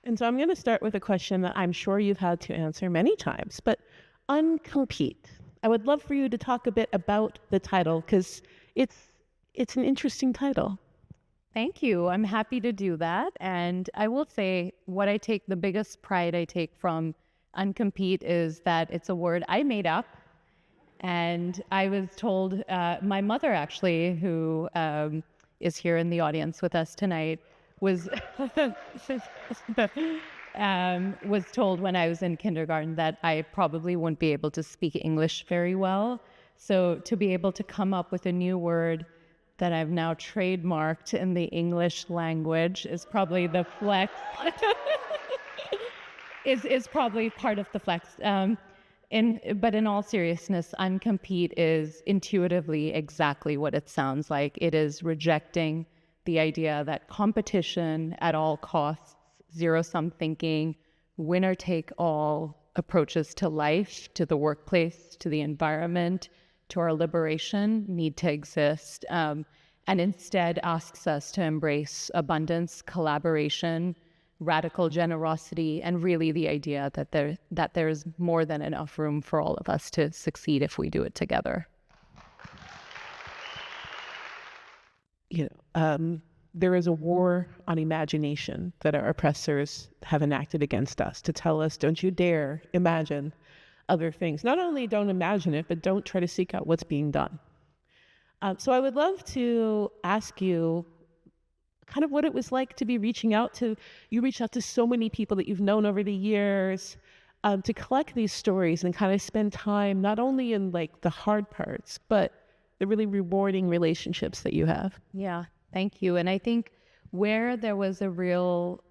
And so I'm going to start with a question that I'm sure you've had to answer many times, but Uncompete. I would love for you to talk a bit about the title because it's it's an interesting title. Thank you. I'm happy to do that. And I will say the biggest pride I take from Uncompete is that it's a word I made up. And I was told, my mother actually, who is here in the audience with us tonight, was was told when I was in kindergarten that I probably wouldn't be able to speak English very well. So to be able to come up with a new word that I've now trademarked in the English language is probably the flex. is probably part of the flex. But in all seriousness, Uncompete is intuitively exactly what it sounds like. It is rejecting the idea that competition at all costs, zero-sum thinking, winner-take-all approaches to life, to the workplace, to the environment, to our liberation need to exist, and instead asks us to embrace abundance, collaboration, radical generosity, and really the idea that there's more than enough room for all of us to succeed if we do it together. There is a war on imagination that our oppressors have enacted against us to tell us, don't you dare imagine other things. Not only don't imagine it, but don't try to seek out what's being done. So I would love to ask you kind of what it was like to be you reached out to so many people that you've known over the years, to collect these stories and kind of spend time not only in like the hard parts, but the really rewarding relationships that you have. Yeah, thank you. And I think where there was a real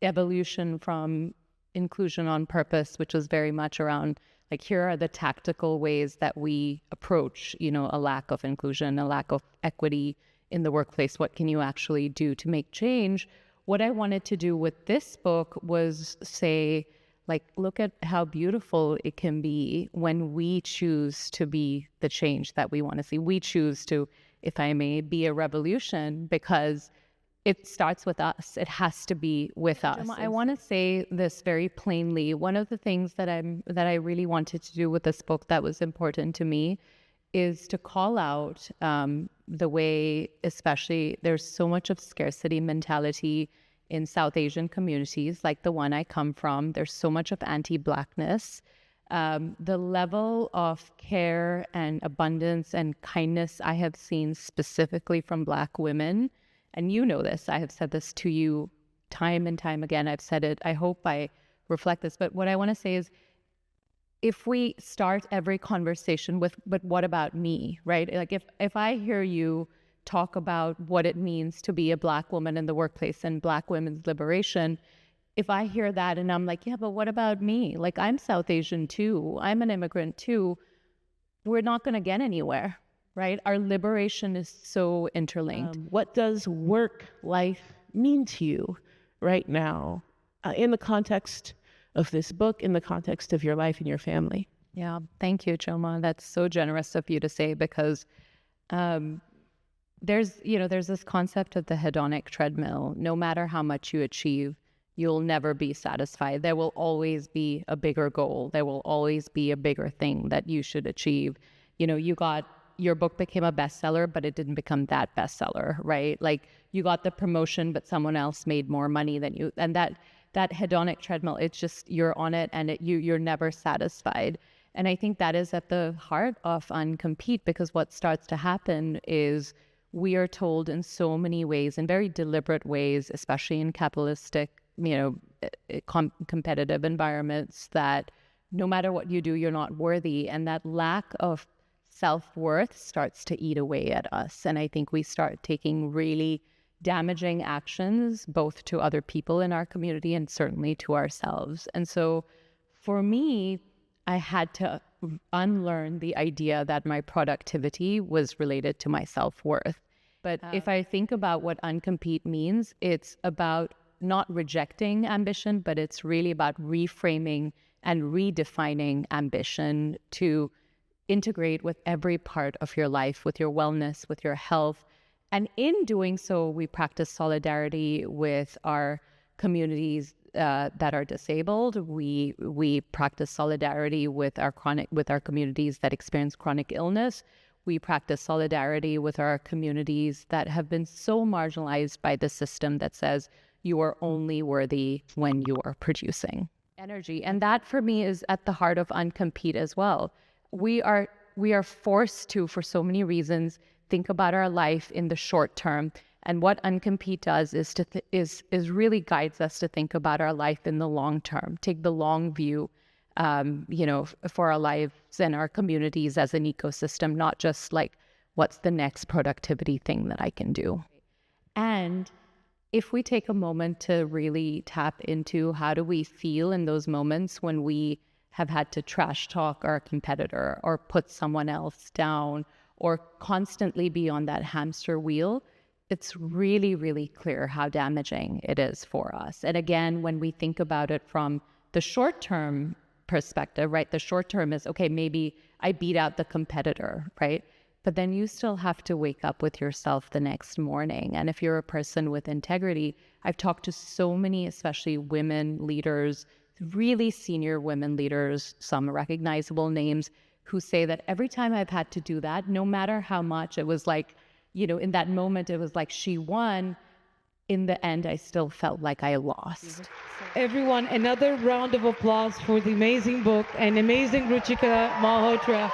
evolution from inclusion on purpose, which was very much around like, here are the tactical ways that we approach, a lack of inclusion, a lack of equity in the workplace. What can you actually do to make change? What I wanted to do with this book was say, like, look at how beautiful it can be when we choose to be the change that we want to see. We choose to, if I may, be a revolution because it starts with us. It has to be with us. I want to say this very plainly. One of the things that I really wanted to do with this book that was important to me is to call out the way, especially there's so much of scarcity mentality in South Asian communities, like the one I come from. There's so much of anti-Blackness. The level of care and abundance and kindness I have seen specifically from Black women, and you know this, I have said this to you time and time again. I've said it, I hope I reflect this, but what I want to say is, if we start every conversation with, but what about me, right? Like if I hear you talk about what it means to be a Black woman in the workplace and Black women's liberation, if I hear that and I'm like, yeah, but what about me? Like, I'm South Asian too. I'm an immigrant too. We're not going to get anywhere, right? Our liberation is so interlinked. What does work life mean to you right now in the context of this book, in the context of your life and your family? Yeah, thank you, Ijeoma. That's so generous of you to say, because there's this concept of the hedonic treadmill. No matter how much you achieve, you'll never be satisfied. There will always be a bigger goal. There will always be a bigger thing that you should achieve. Your book became a bestseller, but it didn't become that bestseller, right? Like, you got the promotion, but someone else made more money than you. And that hedonic treadmill, it's just, you're on it and you're never satisfied. And I think that is at the heart of Uncompete, because what starts to happen is we are told in so many ways, in very deliberate ways, especially in capitalistic, competitive environments, that no matter what you do, you're not worthy. And that lack of self-worth starts to eat away at us. And I think we start taking really damaging actions, both to other people in our community and certainly to ourselves. And so for me, I had to unlearn the idea that my productivity was related to my self-worth. But if I think about what Uncompete means, it's about not rejecting ambition, but it's really about reframing and redefining ambition to integrate with every part of your life, with your wellness, with your health. And in doing so, we practice solidarity with our communities that are disabled. We practice solidarity with our communities that experience chronic illness. We practice solidarity with our communities that have been so marginalized by the system that says you are only worthy when you are producing energy. And that for me is at the heart of Uncompete as well. We are forced to, for so many reasons, think about our life in the short term. And what Uncompete does is really guides us to think about our life in the long term, take the long view, for our lives and our communities as an ecosystem, not just like what's the next productivity thing that I can do. And if we take a moment to really tap into how do we feel in those moments when we have had to trash talk our competitor or put someone else down or constantly be on that hamster wheel, it's really, really clear how damaging it is for us. And again, when we think about it from the short-term perspective, right? The short term is, okay, maybe I beat out the competitor, right? But then you still have to wake up with yourself the next morning. And if you're a person with integrity, I've talked to so many, especially women leaders, really senior women leaders, some recognizable names, who say that every time I've had to do that, no matter how much it was like, in that moment, it was like she won. In the end, I still felt like I lost. Everyone, another round of applause for the amazing book and amazing Ruchika Malhotra.